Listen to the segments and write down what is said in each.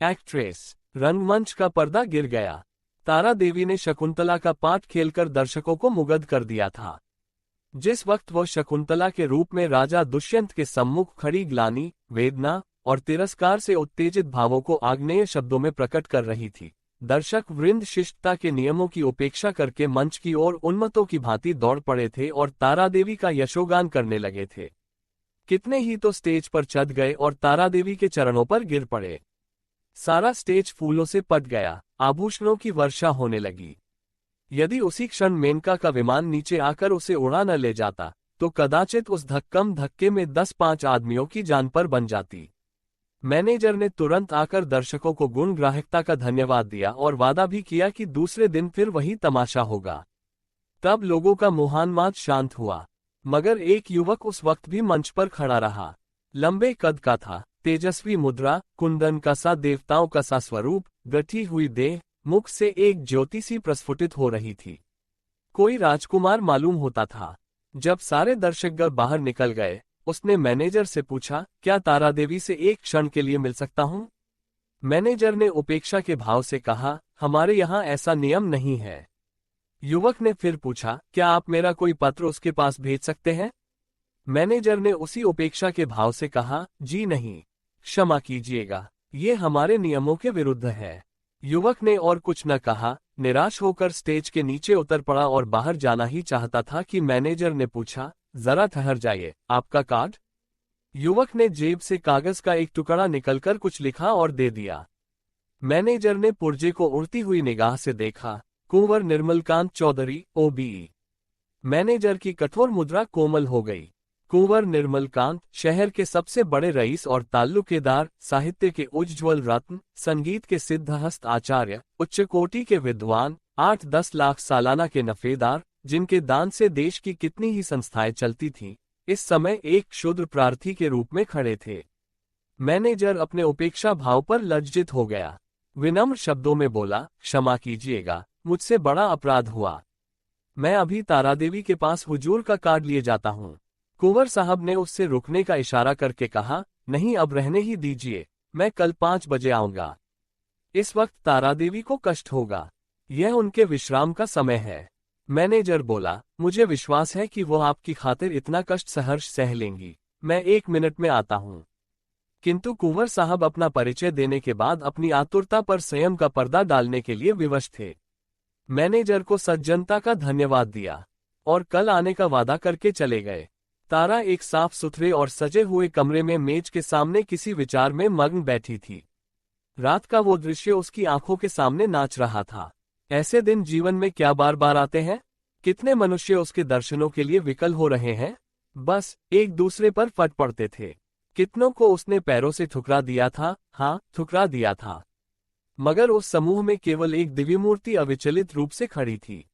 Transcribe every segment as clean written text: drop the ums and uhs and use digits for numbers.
Actress. रंगमंच का पर्दा गिर गया। तारा देवी ने शकुंतला का पाठ खेलकर दर्शकों को मुग्ध कर दिया था। जिस वक्त वह शकुंतला के रूप में राजा दुष्यंत के सम्मुख खड़ी ग्लानि, वेदना और तिरस्कार से उत्तेजित भावों को आग्नेय शब्दों में प्रकट कर रही थी, दर्शक वृंद शिष्टता के नियमों की उपेक्षा करके मंच की ओर उन्मत्तों की भांति दौड़ पड़े थे और तारा देवी का यशोगान करने लगे थे। कितने ही तो स्टेज पर चढ़ गए और तारा देवी के चरणों पर गिर पड़े। सारा स्टेज फूलों से पट गया, आभूषणों की वर्षा होने लगी। यदि उसी क्षण मेनका का विमान नीचे आकर उसे उड़ा न ले जाता, तो कदाचित उस धक्कम धक्के में 10-5 आदमियों की जान पर बन जाती। मैनेजर ने तुरंत आकर दर्शकों को गुण ग्राहकता का धन्यवाद दिया और वादा भी किया कि दूसरे दिन फिर वही तमाशा होगा। तब लोगों का मोहान्माद शांत हुआ, मगर एक युवक उस वक्त भी मंच पर खड़ा रहा। लंबे कद का था, तेजस्वी मुद्रा, कुंदन का सा देवताओं का सा स्वरूप, गठी हुई देह, मुख से एक ज्योति सी प्रस्फुटित हो रही थी। कोई राजकुमार मालूम होता था। जब सारे दर्शकगण बाहर निकल गए, उसने मैनेजर से पूछा, क्या तारा देवी से एक क्षण के लिए मिल सकता हूं? मैनेजर ने उपेक्षा के भाव से कहा, हमारे यहां ऐसा नियम नहीं है। युवक ने फिर पूछा, क्या आप मेरा कोई पत्र उसके पास भेज सकते हैं? मैनेजर ने उसी उपेक्षा के भाव से कहा, जी नहीं, क्षमा कीजिएगा, ये हमारे नियमों के विरुद्ध है। युवक ने और कुछ न कहा, निराश होकर स्टेज के नीचे उतर पड़ा और बाहर जाना ही चाहता था कि मैनेजर ने पूछा, जरा ठहर जाइए, आपका कार्ड? युवक ने जेब से कागज का एक टुकड़ा निकलकर कुछ लिखा और दे दिया। मैनेजर ने पुर्जे को उड़ती हुई निगाह से देखा, कुंवर निर्मलकांत चौधरी, OBE। मैनेजर की कठोर मुद्रा कोमल हो गई। कुंवर निर्मलकांत, शहर के सबसे बड़े रईस और ताल्लुकेदार, साहित्य के उज्ज्वल रत्न, संगीत के सिद्धहस्त आचार्य, उच्च कोटि के विद्वान, 8-10 लाख सालाना के नफेदार, जिनके दान से देश की कितनी ही संस्थाएं चलती थीं, इस समय एक क्षुद्र प्रार्थी के रूप में खड़े थे। मैनेजर अपने उपेक्षा भाव पर लज्जित हो गया। विनम्र शब्दों में बोला, क्षमा कीजिएगा, मुझसे बड़ा अपराध हुआ। मैं अभी तारा देवी के पास हुजूर का कार्ड लिए जाता हूँ। कुंवर साहब ने उससे रुकने का इशारा करके कहा, नहीं, अब रहने ही दीजिए, मैं कल 5 बजे आऊंगा। इस वक्त तारा देवी को कष्ट होगा, यह उनके विश्राम का समय है। मैनेजर बोला, मुझे विश्वास है कि वो आपकी खातिर इतना कष्ट सहर्ष सह लेंगी, मैं 1 मिनट में आता हूँ। किंतु कुंवर साहब अपना परिचय देने के बाद अपनी आतुरता पर संयम का पर्दा डालने के लिए विवश थे। मैनेजर को सज्जनता का धन्यवाद दिया और कल आने का वादा करके चले गए। तारा एक साफ सुथरे और सजे हुए कमरे में मेज के सामने किसी विचार में मग्न बैठी थी। रात का वो दृश्य उसकी आंखों के सामने नाच रहा था। ऐसे दिन जीवन में क्या बार बार आते हैं? कितने मनुष्य उसके दर्शनों के लिए विकल हो रहे हैं, बस एक दूसरे पर फट पड़ते थे। कितनों को उसने पैरों से ठुकरा दिया था, हाँ, ठुकरा दिया था, मगर उस समूह में केवल एक दिव्यमूर्ति अविचलित रूप से खड़ी थी।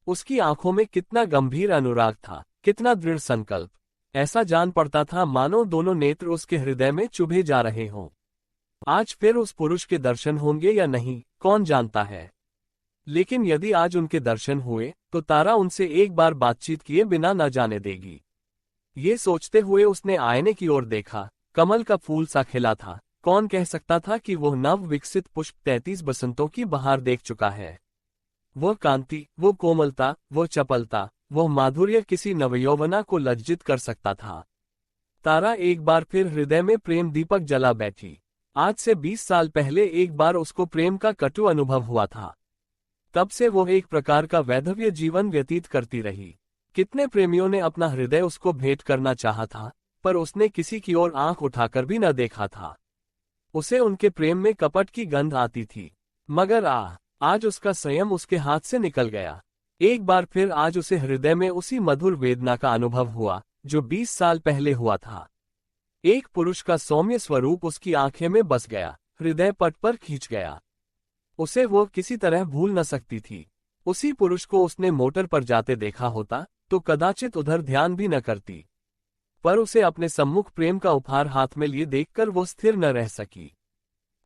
उसकी आंखों में कितना गंभीर अनुराग था, कितना दृढ़ संकल्प। ऐसा जान पड़ता था मानो दोनों नेत्र उसके हृदय में चुभे जा रहे हों। आज फिर उस पुरुष के दर्शन होंगे या नहीं, कौन जानता है। लेकिन यदि आज उनके दर्शन हुए तो तारा उनसे एक बार बातचीत किए बिना न जाने देगी। ये सोचते हुए उसने आईने की ओर देखा। कमल का फूल सा खिला था। कौन कह सकता था कि वह नव विकसित पुष्प 33 बसंतों की बहार देख चुका है। वह कांति, वो कोमलता, वो चपलता, वह माधुर्य किसी नवयौवना को लज्जित कर सकता था। तारा एक बार फिर हृदय में प्रेम दीपक जला बैठी। आज से 20 साल पहले एक बार उसको प्रेम का कटु अनुभव हुआ था। तब से वो एक प्रकार का वैधव्य जीवन व्यतीत करती रही। कितने प्रेमियों ने अपना हृदय उसको भेंट करना चाहा था, पर उसने किसी की ओर आंख उठाकर भी न देखा था। उसे उनके प्रेम में कपट की गंध आती थी, मगर आज उसका संयम उसके हाथ से निकल गया। एक बार फिर आज उसे हृदय में उसी मधुर वेदना का अनुभव हुआ जो 20 साल पहले हुआ था। एक पुरुष का सौम्य स्वरूप उसकी आंखें में बस गया, हृदय पट पर खींच गया। उसे वो किसी तरह भूल न सकती थी। उसी पुरुष को उसने मोटर पर जाते देखा होता तो कदाचित उधर ध्यान भी न करती, पर उसे अपने सम्मुख प्रेम का उपहार हाथ में लिए देखकर वो स्थिर न रह सकी।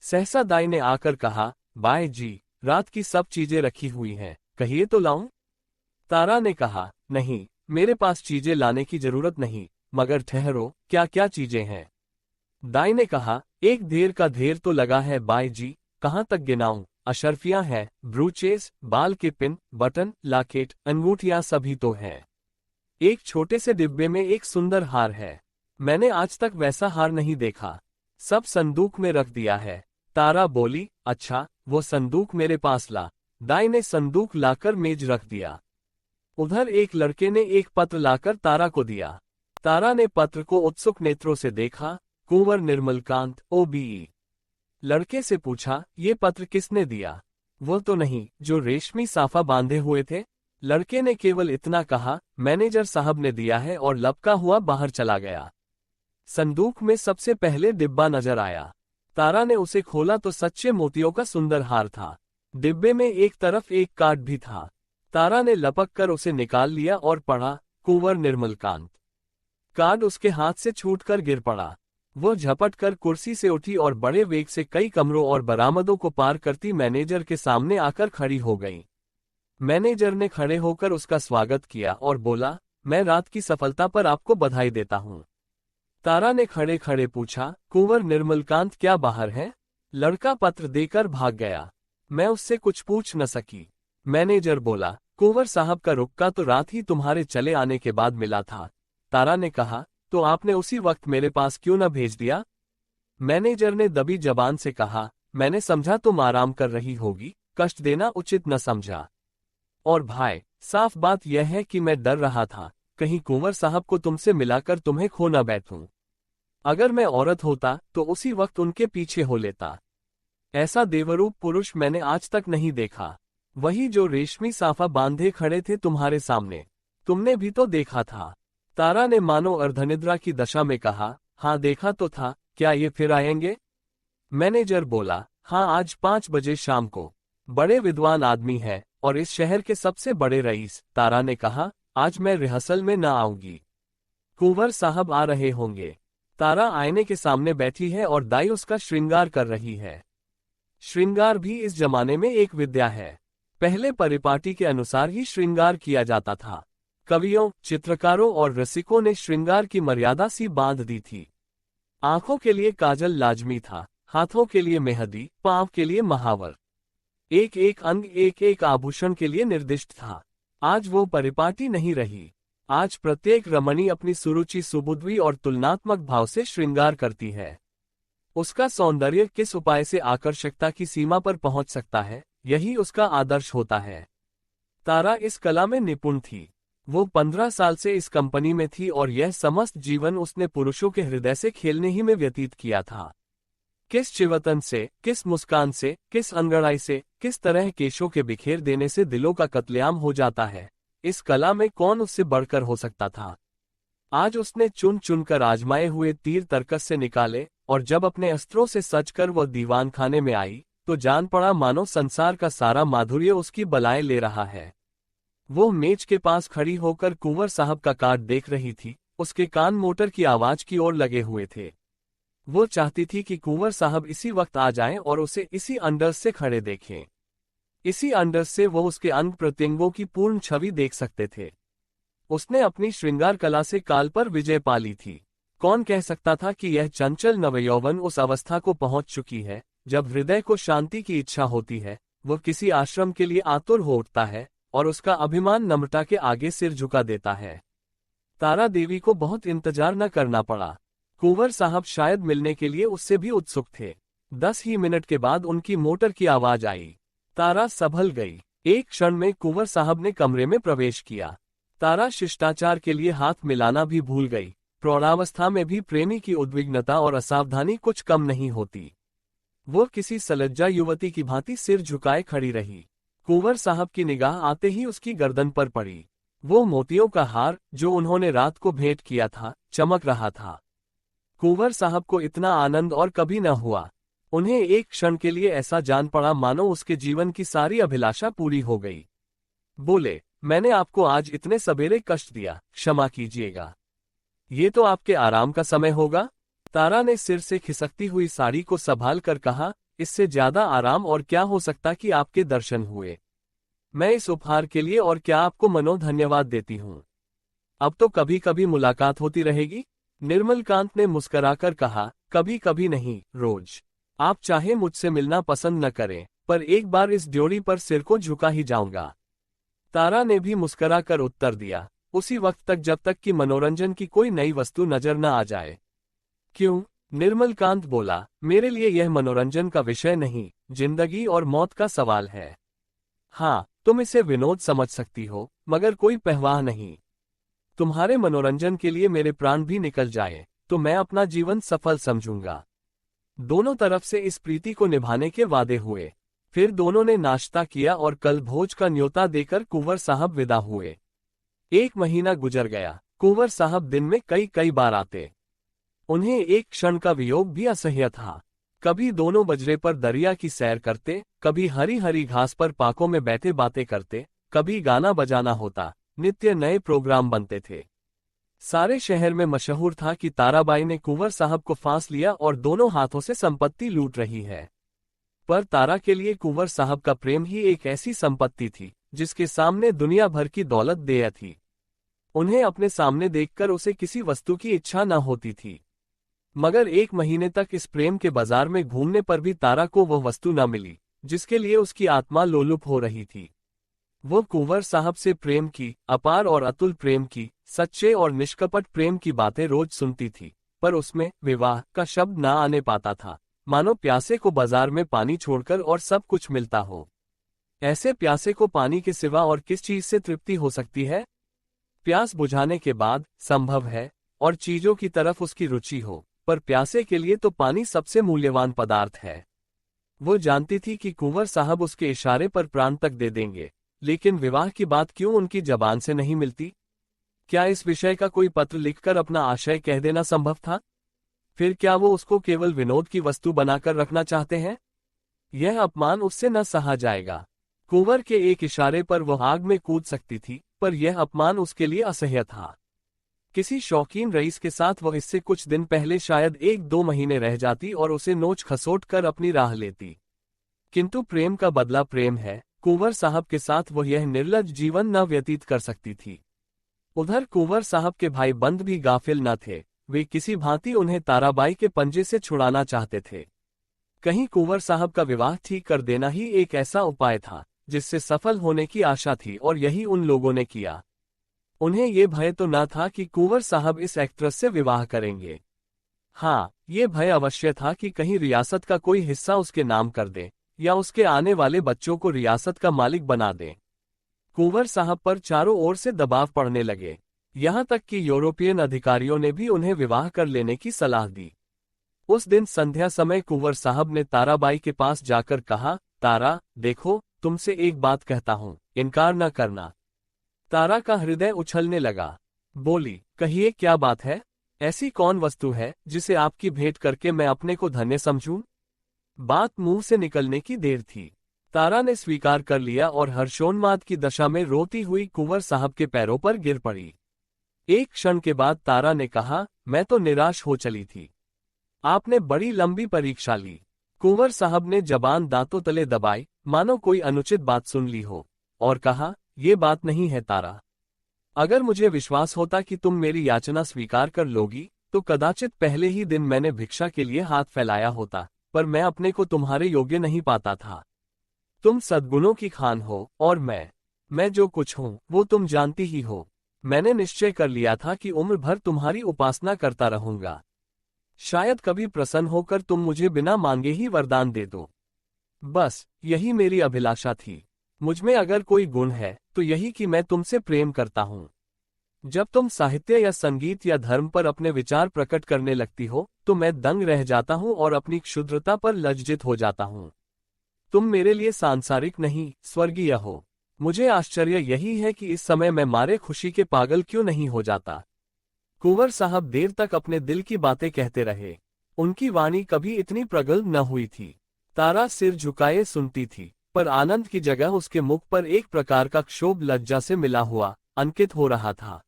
सहसा दाई ने आकर कहा, बाय जी, रात की सब चीजें रखी हुई हैं, कहिए तो लाऊं? तारा ने कहा, नहीं, मेरे पास चीजें लाने की जरूरत नहीं, मगर ठहरो, क्या क्या चीजें हैं? दाई ने कहा, एक ढेर का ढेर तो लगा है बाई जी, कहाँ तक गिनाऊं। अशर्फियां हैं, ब्रूचेस, बाल के पिन, बटन, लॉकेट, अंगूठियां सभी तो हैं। एक छोटे से डिब्बे में एक सुंदर हार है। मैंने आज तक वैसा हार नहीं देखा। सब संदूक में रख दिया है। तारा बोली, अच्छा, वो संदूक मेरे पास ला। दाई ने संदूक लाकर मेज रख दिया। उधर एक लड़के ने एक पत्र लाकर तारा को दिया। तारा ने पत्र को उत्सुक नेत्रों से देखा। कुंवर निर्मलकांत, OBE। लड़के से पूछा, ये पत्र किसने दिया? वो तो नहीं, जो रेशमी साफा बांधे हुए थे? लड़के ने केवल इतना कहा, मैनेजर साहब ने दिया है, और लपका हुआ बाहर चला गया। संदूक में सबसे पहले डिब्बा नजर आया। तारा ने उसे खोला तो सच्चे मोतियों का सुंदर हार था। डिब्बे में एक तरफ एक कार्ड भी था। तारा ने लपक कर उसे निकाल लिया और पढ़ा, कुंवर निर्मलकांत। कार्ड उसके हाथ से छूटकर गिर पड़ा। वो झपट कर कुर्सी से उठी और बड़े वेग से कई कमरों और बरामदों को पार करती मैनेजर के सामने आकर खड़ी हो गई। मैनेजर ने खड़े होकर उसका स्वागत किया और बोला, मैं रात की सफलता पर आपको बधाई देता हूँ। तारा ने खड़े खड़े पूछा, कुंवर निर्मलकांत क्या बाहर है? लड़का पत्र देकर भाग गया। मैं उससे कुछ पूछ न सकी। मैनेजर बोला, कुंवर साहब का रुक्का तो रात ही तुम्हारे चले आने के बाद मिला था। तारा ने कहा, तो आपने उसी वक्त मेरे पास क्यों न भेज दिया? मैनेजर ने दबी जबान से कहा, मैंने समझा तुम आराम कर रही होगी, कष्ट देना उचित न समझा। और भाई, साफ बात यह है कि मैं डर रहा था, कहीं कुंवर साहब को तुमसे मिलाकर तुम्हें खो न बैठूं। अगर मैं औरत होता तो उसी वक्त उनके पीछे हो लेता। ऐसा देवरूप पुरुष मैंने आज तक नहीं देखा। वही जो रेशमी साफा बांधे खड़े थे तुम्हारे सामने, तुमने भी तो देखा था। तारा ने मानो अर्धनिद्रा की दशा में कहा, हाँ देखा तो था, क्या ये फिर आएंगे? मैनेजर बोला, हाँ आज 5 बजे शाम को। बड़े विद्वान आदमी है और इस शहर के सबसे बड़े रईस। तारा ने कहा, आज मैं रिहर्सल में न आऊंगी। कुंवर साहब आ रहे होंगे। तारा आईने के सामने बैठी है और दाई उसका श्रृंगार कर रही है। श्रृंगार भी इस जमाने में एक विद्या है। पहले परिपाटी के अनुसार ही श्रृंगार किया जाता था। कवियों, चित्रकारों और रसिकों ने श्रृंगार की मर्यादा सी बांध दी थी। आंखों के लिए काजल लाजमी था, हाथों के लिए मेहंदी, पांव के लिए महावर। एक एक अंग, एक एक आभूषण के लिए निर्दिष्ट था। आज वो परिपाटी नहीं रही। आज प्रत्येक रमणी अपनी सुरुचि, सुबुद्धि और तुलनात्मक भाव से श्रृंगार करती है। उसका सौंदर्य किस उपाय से आकर्षकता की सीमा पर पहुंच सकता है, यही उसका आदर्श होता है। तारा इस कला में निपुण थी। वो 15 साल से इस कंपनी में थी और यह समस्त जीवन उसने पुरुषों के हृदय से खेलने ही में व्यतीत किया था। किस चिवतन से, किस मुस्कान से, किस अंगड़ाई से, किस तरह केशों के बिखेर देने से दिलों का कत्लेआम हो जाता है, इस कला में कौन उससे बढ़कर हो सकता था। आज उसने चुन चुनकर आजमाए हुए तीर तर्कस से निकाले, और जब अपने अस्त्रों से सजकर वह दीवान खाने में आई, तो जान पड़ा मानो संसार का सारा माधुर्य उसकी बलाएं ले रहा है। वो मेज के पास खड़ी होकर कुंवर साहब का कार्ड देख रही थी। उसके कान मोटर की आवाज की ओर लगे हुए थे। वो चाहती थी कि कुंवर साहब इसी वक्त आ जाएं और उसे इसी अंडर से खड़े देखें। इसी अंडर से वो उसके अंग प्रत्यंगों की पूर्ण छवि देख सकते थे। उसने अपनी श्रृंगार कला से काल पर विजय पा ली थी। कौन कह सकता था कि यह चंचल नवयौवन उस अवस्था को पहुंच चुकी है जब हृदय को शांति की इच्छा होती है, वह किसी आश्रम के लिए आतुर हो उठता है और उसका अभिमान नम्रता के आगे सिर झुका देता है। तारा देवी को बहुत इंतजार न करना पड़ा। कुंवर साहब शायद मिलने के लिए उससे भी उत्सुक थे। 10 ही मिनट के बाद उनकी मोटर की आवाज आई। तारा संभल गई। एक क्षण में कुंवर साहब ने कमरे में प्रवेश किया। तारा शिष्टाचार के लिए हाथ मिलाना भी भूल गई। प्रौढ़ावस्था में भी प्रेमी की उद्विग्नता और असावधानी कुछ कम नहीं होती। वो किसी सलज्जा युवती की भांति सिर झुकाए खड़ी रही। कुंवर साहब की निगाह आते ही उसकी गर्दन पर पड़ी। वो मोतियों का हार जो उन्होंने रात को भेंट किया था, चमक रहा था। कुंवर साहब को इतना आनंद और कभी न हुआ। उन्हें एक क्षण के लिए ऐसा जान पड़ा मानो उसके जीवन की सारी अभिलाषा पूरी हो गई। बोले, मैंने आपको आज इतने सवेरे कष्ट दिया, क्षमा कीजिएगा। ये तो आपके आराम का समय होगा। तारा ने सिर से खिसकती हुई साड़ी को संभाल कर कहा, इससे ज्यादा आराम और क्या हो सकता कि आपके दर्शन हुए। मैं इस उपहार के लिए और क्या आपको मनो धन्यवाद देती हूँ। अब तो कभी कभी मुलाकात होती रहेगी। निर्मलकांत ने मुस्कराकर कहा, कभी कभी नहीं, रोज। आप चाहे मुझसे मिलना पसंद न करें, पर एक बार इस ड्योरी पर सिर को झुका ही जाऊंगा। तारा ने भी मुस्कुरा कर उत्तर दिया, उसी वक्त तक जब तक कि मनोरंजन की कोई नई वस्तु नजर न आ जाए। क्यों? निर्मलकांत बोला, मेरे लिए यह मनोरंजन का विषय नहीं, जिंदगी और मौत का सवाल है। हाँ, तुम इसे विनोद समझ सकती हो, मगर कोई परवाह नहीं। तुम्हारे मनोरंजन के लिए मेरे प्राण भी निकल जाए, तो मैं अपना जीवन सफल समझूंगा। दोनों तरफ से इस प्रीति को निभाने के वादे हुए। फिर दोनों ने नाश्ता किया और कल भोज का न्योता देकर कुंवर साहब विदा हुए। 1 महीना गुजर गया। कुंवर साहब दिन में कई कई बार आते। उन्हें एक क्षण का वियोग भी असह्य था। कभी दोनों बजरे पर दरिया की सैर करते, कभी हरी हरी घास पर पाकों में बैठे बातें करते, कभी गाना बजाना होता, नित्य नए प्रोग्राम बनते थे। सारे शहर में मशहूर था कि ताराबाई ने कुंवर साहब को फांस लिया और दोनों हाथों से संपत्ति लूट रही है। पर तारा के लिए कुंवर साहब का प्रेम ही एक ऐसी संपत्ति थी जिसके सामने दुनिया भर की दौलत देय थी। उन्हें अपने सामने देखकर उसे किसी वस्तु की इच्छा न होती थी। मगर 1 महीने तक इस प्रेम के बाजार में घूमने पर भी तारा को वह वस्तु न मिली जिसके लिए उसकी आत्मा लोलुप हो रही थी। वो कुंवर साहब से प्रेम की, अपार और अतुल प्रेम की, सच्चे और निष्कपट प्रेम की बातें रोज सुनती थी, पर उसमें विवाह का शब्द ना आने पाता था, मानो प्यासे को बाजार में पानी छोड़कर और सब कुछ मिलता हो। ऐसे प्यासे को पानी के सिवा और किस चीज से तृप्ति हो सकती है? प्यास बुझाने के बाद संभव है और चीजों की तरफ उसकी रुचि हो, पर प्यासे के लिए तो पानी सबसे मूल्यवान पदार्थ है। वो जानती थी कि कुंवर साहब उसके इशारे पर प्राण तक दे देंगे, लेकिन विवाह की बात क्यों उनकी जबान से नहीं मिलती? क्या इस विषय का कोई पत्र लिखकर अपना आशय कह देना संभव था? फिर क्या वो उसको केवल विनोद की वस्तु बनाकर रखना चाहते हैं? यह अपमान उससे न सहा जाएगा। कुंवर के एक इशारे पर वह आग में कूद सकती थी, पर यह अपमान उसके लिए असह्य था। किसी शौकीन रईस के साथ वह इससे कुछ दिन पहले शायद 1-2 महीने रह जाती और उसे नोच खसोट कर अपनी राह लेती। किंतु प्रेम का बदला प्रेम है। कुंवर साहब के साथ वह यह निर्लज जीवन न व्यतीत कर सकती थी। उधर कुंवर साहब के भाई बंद भी गाफिल न थे। वे किसी भांति उन्हें ताराबाई के पंजे से छुड़ाना चाहते थे। कहीं कुंवर साहब का विवाह ठीक कर देना ही एक ऐसा उपाय था जिससे सफल होने की आशा थी, और यही उन लोगों ने किया। उन्हें ये भय तो न था कि कुंवर साहब इस एक्ट्रेस से विवाह करेंगे। हाँ, ये भय अवश्य था कि कहीं रियासत का कोई हिस्सा उसके नाम कर दे या उसके आने वाले बच्चों को रियासत का मालिक बना दे। कुंवर साहब पर चारों ओर से दबाव पड़ने लगे। यहाँ तक कि यूरोपियन अधिकारियों ने भी उन्हें विवाह कर लेने की सलाह दी। उस दिन संध्या समय कुंवर साहब ने ताराबाई के पास जाकर कहा, तारा, देखो, तुमसे एक बात कहता हूँ, इनकार न करना। तारा का हृदय उछलने लगा। बोली, कहिए, क्या बात है? ऐसी कौन वस्तु है जिसे आपकी भेंट करके मैं अपने को धन्य समझूं? बात मुंह से निकलने की देर थी। तारा ने स्वीकार कर लिया और हर्षोन्माद की दशा में रोती हुई कुंवर साहब के पैरों पर गिर पड़ी। एक क्षण के बाद तारा ने कहा, मैं तो निराश हो चली थी। आपने बड़ी लंबी परीक्षा ली। कुंवर साहब ने जबान दांतों तले दबाई, मानो कोई अनुचित बात सुन ली हो, और कहा, ये बात नहीं है तारा। अगर मुझे विश्वास होता कि तुम मेरी याचना स्वीकार कर लोगी, तो कदाचित पहले ही दिन मैंने भिक्षा के लिए हाथ फैलाया होता, पर मैं अपने को तुम्हारे योग्य नहीं पाता था। तुम सद्गुणों की खान हो, और मैं जो कुछ हूं वो तुम जानती ही हो। मैंने निश्चय कर लिया था कि उम्र भर तुम्हारी उपासना करता रहूंगा। शायद कभी प्रसन्न होकर तुम मुझे बिना मांगे ही वरदान दे दो। बस यही मेरी अभिलाषा थी। मुझमें अगर कोई गुण है तो यही कि मैं तुमसे प्रेम करता हूं। जब तुम साहित्य या संगीत या धर्म पर अपने विचार प्रकट करने लगती हो तो मैं दंग रह जाता हूं और अपनी क्षुद्रता पर लज्जित हो जाता हूं। तुम मेरे लिए सांसारिक नहीं, स्वर्गीय हो। मुझे आश्चर्य यही है कि इस समय मैं मारे खुशी के पागल क्यों नहीं हो जाता। कुंवर साहब देर तक अपने दिल की बातें कहते रहे। उनकी वाणी कभी इतनी प्रगल्भ न हुई थी। तारा सिर झुकाए सुनती थी, पर आनंद की जगह उसके मुख पर एक प्रकार का क्षोभ लज्जा से मिला हुआ अंकित हो रहा था।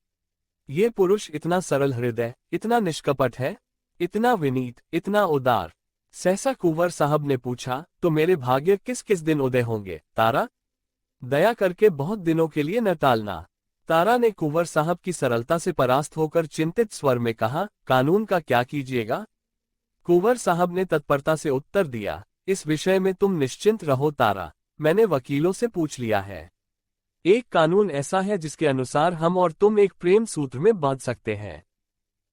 ये पुरुष इतना सरल हृदय, इतना निष्कपट है, इतना विनीत, इतना उदार। सहसा कुंवर साहब ने पूछा, तो मेरे भाग्य किस किस दिन उदय होंगे तारा? दया करके बहुत दिनों के लिए न टालना। तारा ने कुंवर साहब की सरलता से परास्त होकर चिंतित स्वर में कहा, कानून का क्या कीजिएगा? कुंवर साहब ने तत्परता से उत्तर दिया, इस विषय में तुम निश्चिंत रहो तारा, मैंने वकीलों से पूछ लिया है। एक कानून ऐसा है जिसके अनुसार हम और तुम एक प्रेम सूत्र में बांध सकते हैं।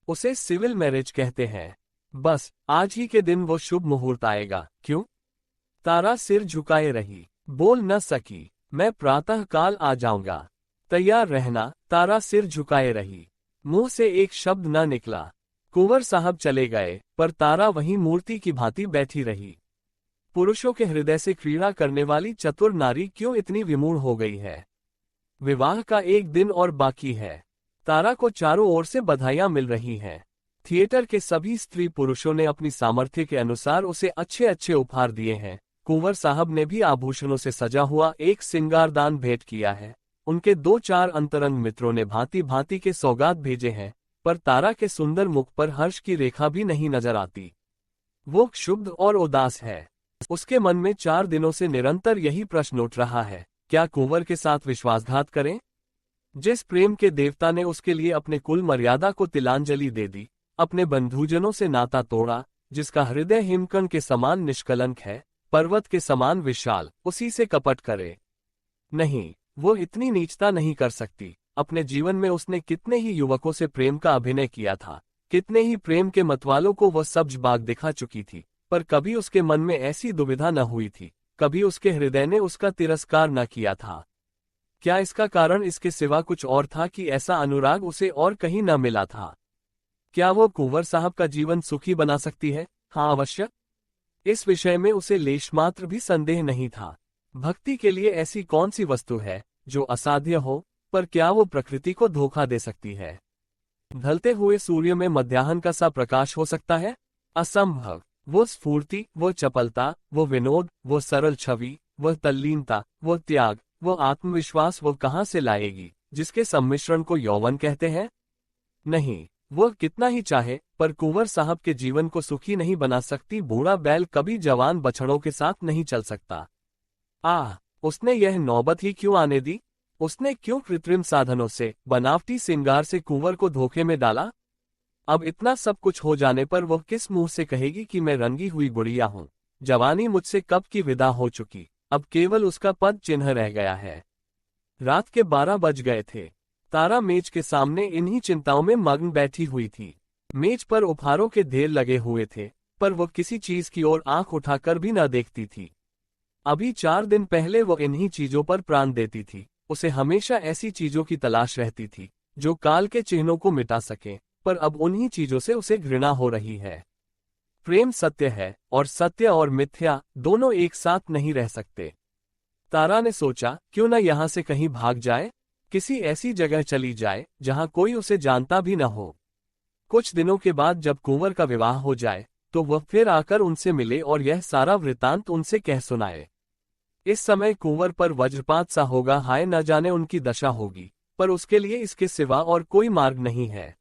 उसे सिविल मैरिज कहते हैं। बस आज ही के दिन वो शुभ मुहूर्त आएगा। क्यों? तारा सिर झुकाए रही, बोल न सकी। मैं प्रातः काल आ जाऊंगा, तैयार रहना। तारा सिर झुकाए रही, मुंह से एक शब्द न निकला। कुंवर साहब चले गए, पर तारा वहीं मूर्ति की भांति बैठी रही। पुरुषों के हृदय से क्रीड़ा करने वाली चतुर नारी क्यों इतनी विमूढ़ हो गई है? विवाह का एक दिन और बाकी है। तारा को चारों ओर से बधाइयां मिल रही हैं। थिएटर के सभी स्त्री पुरुषों ने अपनी सामर्थ्य के अनुसार उसे अच्छे अच्छे उपहार दिए हैं। कुंवर साहब ने भी आभूषणों से सजा हुआ एक सिंगारदान भेंट किया है। उनके 2-4 अंतरंग मित्रों ने भांति भांति के सौगात भेजे हैं, पर तारा के सुंदर मुख पर हर्ष की रेखा भी नहीं नजर आती। वो क्षुब्ध और उदास है। उसके मन में 4 दिनों से निरंतर यही प्रश्न उठ रहा है, क्या कुंवर के साथ विश्वासघात करें? जिस प्रेम के देवता ने उसके लिए अपने कुल मर्यादा को तिलांजलि दे दी, अपने बंधुजनों से नाता तोड़ा, जिसका हृदय हिमकण के समान निष्कलंक है, पर्वत के समान विशाल, उसी से कपट करे? नहीं, वो इतनी नीचता नहीं कर सकती। अपने जीवन में उसने कितने ही युवकों से प्रेम का अभिनय किया था, कितने ही प्रेम के मतवालों को वह सब्ज बाग दिखा चुकी थी, पर कभी उसके मन में ऐसी दुविधा न हुई थी, कभी उसके हृदय ने उसका तिरस्कार न किया था। क्या इसका कारण इसके सिवा कुछ और था कि ऐसा अनुराग उसे और कहीं न मिला था? क्या वो कुंवर साहब का जीवन सुखी बना सकती है? हाँ, अवश्य। इस विषय में उसे लेशमात्र भी संदेह नहीं था। भक्ति के लिए ऐसी कौन सी वस्तु है जो असाध्य हो, पर क्या वो प्रकृति को धोखा दे सकती है? ढलते हुए सूर्य में मध्याह्न का सा प्रकाश हो सकता है? असंभव। वो स्फूर्ति, वो चपलता, वो विनोद, वो सरल छवि, वो तल्लीनता, वो त्याग, वो आत्मविश्वास वो कहाँ से लाएगी, जिसके सम्मिश्रण को यौवन कहते हैं? नहीं, वो कितना ही चाहे, पर कुंवर साहब के जीवन को सुखी नहीं बना सकती। बूढ़ा बैल कभी जवान बछड़ों के साथ नहीं चल सकता। उसने यह नौबत ही क्यों आने दी? उसने क्यों कृत्रिम साधनों से, बनावटी सिंगार से कुंवर को धोखे में डाला? अब इतना सब कुछ हो जाने पर वह किस मुंह से कहेगी कि मैं रंगी हुई गुड़िया हूं? जवानी मुझसे कब की विदा हो चुकी, अब केवल उसका पद चिन्ह रह गया है। रात के 12 बज गए थे। तारा मेज के सामने इन्हीं चिंताओं में मग्न बैठी हुई थी। मेज पर उपहारों के ढेर लगे हुए थे, पर वह किसी चीज की ओर आंख उठाकर भी न देखती थी। अभी 4 दिन पहले वो इन्हीं चीजों पर प्राण देती थी। उसे हमेशा ऐसी चीजों की तलाश रहती थी जो काल के चिन्हों को मिटा सके, पर अब उन्हीं चीजों से उसे घृणा हो रही है। प्रेम सत्य है, और सत्य और मिथ्या दोनों एक साथ नहीं रह सकते। तारा ने सोचा, क्यों न यहां से कहीं भाग जाए, किसी ऐसी जगह चली जाए जहां कोई उसे जानता भी न हो। कुछ दिनों के बाद जब कुंवर का विवाह हो जाए, तो वह फिर आकर उनसे मिले और यह सारा वृत्तांत उनसे कह सुनाए। इस समय कुंवर पर वज्रपात सा होगा, हाय न जाने उनकी दशा होगी, पर उसके लिए इसके सिवा और कोई मार्ग नहीं है।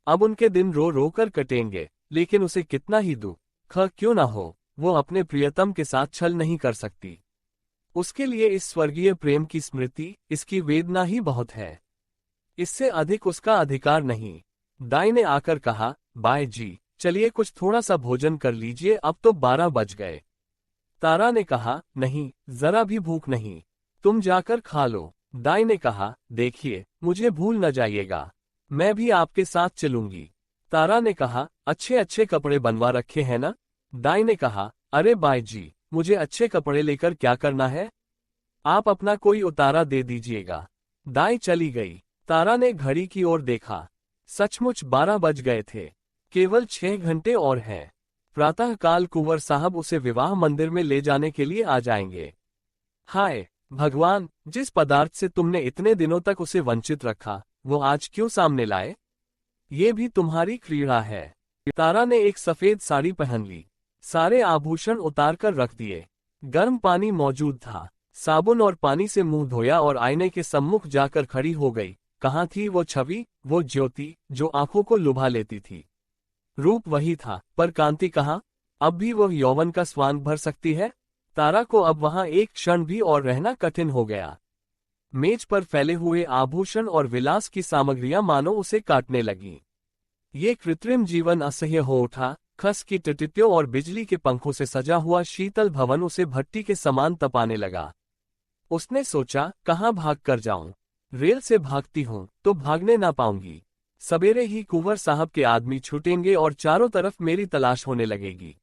अब उनके दिन रो रो कर कटेंगे, लेकिन उसे कितना ही दुख क्यों न हो, वो अपने प्रियतम के साथ छल नहीं कर सकती। उसके लिए इस स्वर्गीय प्रेम की स्मृति, इसकी वेदना ही बहुत है। इससे अधिक उसका अधिकार नहीं। दाई ने आकर कहा, बाय जी, चलिए कुछ थोड़ा सा भोजन कर लीजिए, अब तो 12 बज गए। तारा ने कहा, नहीं, जरा भी भूख नहीं, तुम जाकर खा लो। दाई ने कहा, देखिए, मुझे भूल न जाइएगा, मैं भी आपके साथ चलूंगी। तारा ने कहा, अच्छे अच्छे कपड़े बनवा रखे हैं ना? दाई ने कहा, अरे बाई जी, मुझे अच्छे कपड़े लेकर क्या करना है, आप अपना कोई उतारा दे दीजिएगा। दाई चली गई। तारा ने घड़ी की ओर देखा। सचमुच 12 बज गए थे। केवल 6 घंटे और हैं। प्रातःकाल कुंवर साहब उसे विवाह मंदिर में ले जाने के लिए आ जाएंगे। हाय भगवान, जिस पदार्थ से तुमने इतने दिनों तक उसे वंचित रखा, वो आज क्यों सामने लाए? ये भी तुम्हारी क्रीड़ा है। तारा ने एक सफेद साड़ी पहन ली, सारे आभूषण उतार कर रख दिए। गर्म पानी मौजूद था। साबुन और पानी से मुंह धोया और आईने के सम्मुख जाकर खड़ी हो गई। कहाँ थी वो छवि, वो ज्योति जो आंखों को लुभा लेती थी? रूप वही था, पर कांति कहाँ? अब भी वह यौवन का स्वांग भर सकती है? तारा को अब वहां एक क्षण भी और रहना कठिन हो गया। मेज पर फैले हुए आभूषण और विलास की सामग्रियां मानो उसे काटने लगीं। ये कृत्रिम जीवन असह्य हो उठा, खस की टिटियों और बिजली के पंखों से सजा हुआ शीतल भवन उसे भट्टी के समान तपाने लगा। उसने सोचा, कहाँ भाग कर जाऊं? रेल से भागती हूं तो भागने ना पाऊंगी। सवेरे ही कुंवर साहब के आदमी छूटेंगे और चारों तरफ मेरी तलाश होने लगेगी।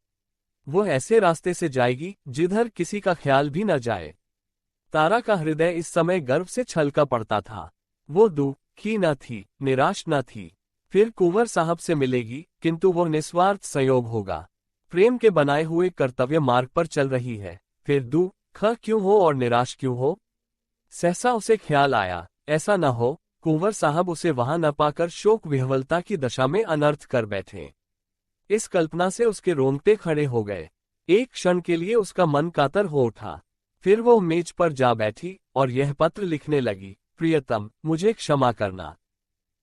वो ऐसे रास्ते से जाएगी जिधर किसी का ख्याल भी न जाए। तारा का हृदय इस समय गर्व से छलका पड़ता था। वो दुखी न थी, निराश न थी। फिर कुंवर साहब से मिलेगी, किंतु वो निस्वार्थ संयोग होगा। प्रेम के बनाए हुए कर्तव्य मार्ग पर चल रही है। फिर दुख क्यों हो और निराश क्यों हो? सहसा उसे ख्याल आया, ऐसा न हो कुंवर साहब उसे वहां न पाकर शोक विह्वलता की दशा में अनर्थ कर बैठे। इस कल्पना से उसके रोंगटे खड़े हो गए। एक क्षण के लिए उसका मन कातर हो उठा। फिर वो मेज पर जा बैठी और यह पत्र लिखने लगी। प्रियतम, मुझे क्षमा करना।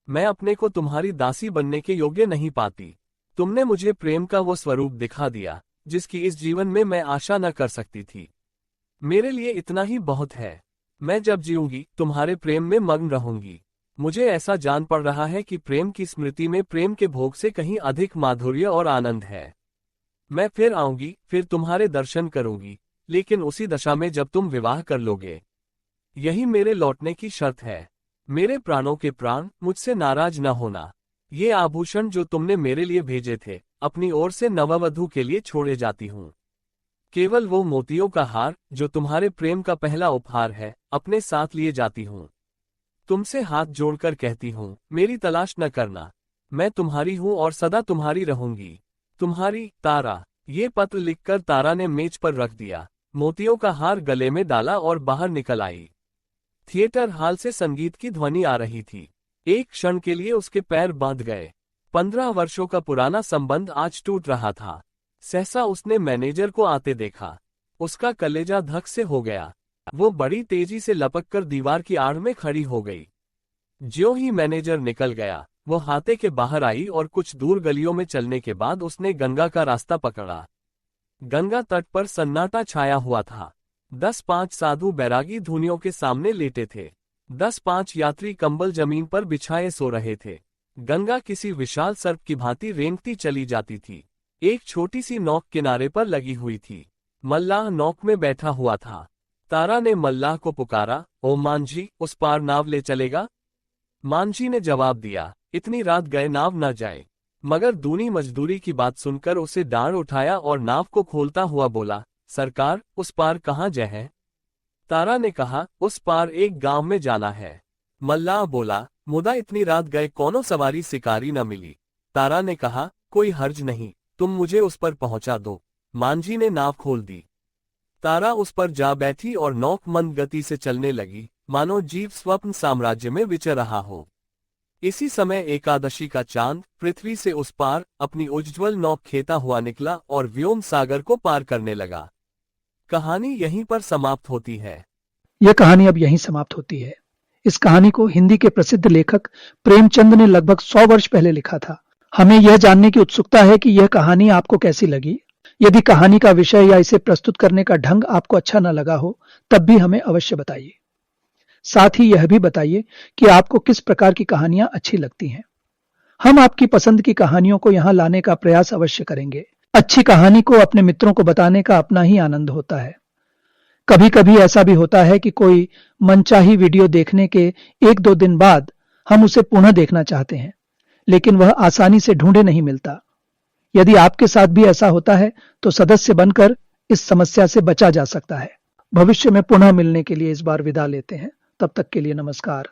मैं अपने को तुम्हारी दासी बनने के योग्य नहीं पाती। तुमने मुझे प्रेम का वो स्वरूप दिखा दिया जिसकी इस जीवन में मैं आशा न कर सकती थी। मेरे लिए इतना ही बहुत है। मैं जब जीऊंगी तुम्हारे प्रेम में मग्न रहूंगी। मुझे ऐसा जान पड़ रहा है कि प्रेम की स्मृति में प्रेम के भोग से कहीं अधिक माधुर्य और आनंद है। मैं फिर आऊंगी, फिर तुम्हारे दर्शन करूंगी, लेकिन उसी दशा में जब तुम विवाह कर लोगे। यही मेरे लौटने की शर्त है। मेरे प्राणों के प्राण, मुझसे नाराज न होना। ये आभूषण जो तुमने मेरे लिए भेजे थे, अपनी ओर से नववधू के लिए छोड़े जाती हूँ। केवल वो मोतियों का हार जो तुम्हारे प्रेम का पहला उपहार है, अपने साथ लिए जाती हूँ। तुमसे हाथ जोड़कर कहती हूँ, मेरी तलाश न करना। मैं तुम्हारी हूँ और सदा तुम्हारी रहूंगी। तुम्हारी तारा। ये पत्र लिखकर तारा ने मेज पर रख दिया, मोतियों का हार गले में डाला और बाहर निकल आई। थिएटर हॉल से संगीत की ध्वनि आ रही थी। एक क्षण के लिए उसके पैर बांध गए। 15 वर्षों का पुराना संबंध आज टूट रहा था। सहसा उसने मैनेजर को आते देखा। उसका कलेजा धक से हो गया। वो बड़ी तेजी से लपककर दीवार की आड़ में खड़ी हो गई। ज्यों ही मैनेजर निकल गया, वो हाथे के बाहर आई और कुछ दूर गलियों में चलने के बाद उसने गंगा का रास्ता पकड़ा। गंगा तट पर सन्नाटा छाया हुआ था। 10-5 साधु बैरागी धुनियों के सामने लेटे थे। 10-5 यात्री कंबल जमीन पर बिछाए सो रहे थे। गंगा किसी विशाल सर्प की भांति रेंगती चली जाती थी। एक छोटी सी नौक किनारे पर लगी हुई थी। मल्लाह नौक में बैठा हुआ था। तारा ने मल्लाह को पुकारा, ओ मांझी, उस पार नाव ले चलेगा? मांझी ने जवाब दिया, इतनी रात गए नाव न जाए। मगर दूनी मजदूरी की बात सुनकर उसे डांट उठाया और नाव को खोलता हुआ बोला, सरकार, उस पार कहाँ जय है? तारा ने कहा, उस पार एक गांव में जाना है। मल्लाह बोला, मुदा इतनी रात गए कोनो सवारी शिकारी न मिली। तारा ने कहा, कोई हर्ज नहीं, तुम मुझे उस पर पहुंचा दो। मांझी ने नाव खोल दी। तारा उस पर जा बैठी और नौक मंद गति से चलने लगी, मानो जीव स्वप्न साम्राज्य में विचर रहा हो। इसी समय एकादशी का चांद पृथ्वी से उस पार अपनी उज्ज्वल नौक खेता हुआ निकला और व्योम सागर को पार करने लगा। कहानी यहीं पर समाप्त होती है। यह कहानी अब यहीं समाप्त होती है। इस कहानी को हिंदी के प्रसिद्ध लेखक प्रेमचंद ने लगभग 100 वर्ष पहले लिखा था। हमें यह जानने की उत्सुकता है कि यह कहानी आपको कैसी लगी। यदि कहानी का विषय या इसे प्रस्तुत करने का ढंग आपको अच्छा न लगा हो, तब भी हमें अवश्य बताइए। साथ ही यह भी बताइए कि आपको किस प्रकार की कहानियां अच्छी लगती हैं। हम आपकी पसंद की कहानियों को यहां लाने का प्रयास अवश्य करेंगे। अच्छी कहानी को अपने मित्रों को बताने का अपना ही आनंद होता है। कभी कभी ऐसा भी होता है कि कोई मनचाही वीडियो देखने के 1-2 दिन बाद हम उसे पुनः देखना चाहते हैं, लेकिन वह आसानी से ढूंढे नहीं मिलता। यदि आपके साथ भी ऐसा होता है तो सदस्य बनकर इस समस्या से बचा जा सकता है। भविष्य में पुनः मिलने के लिए इस बार विदा लेते हैं। तब तक के लिए नमस्कार।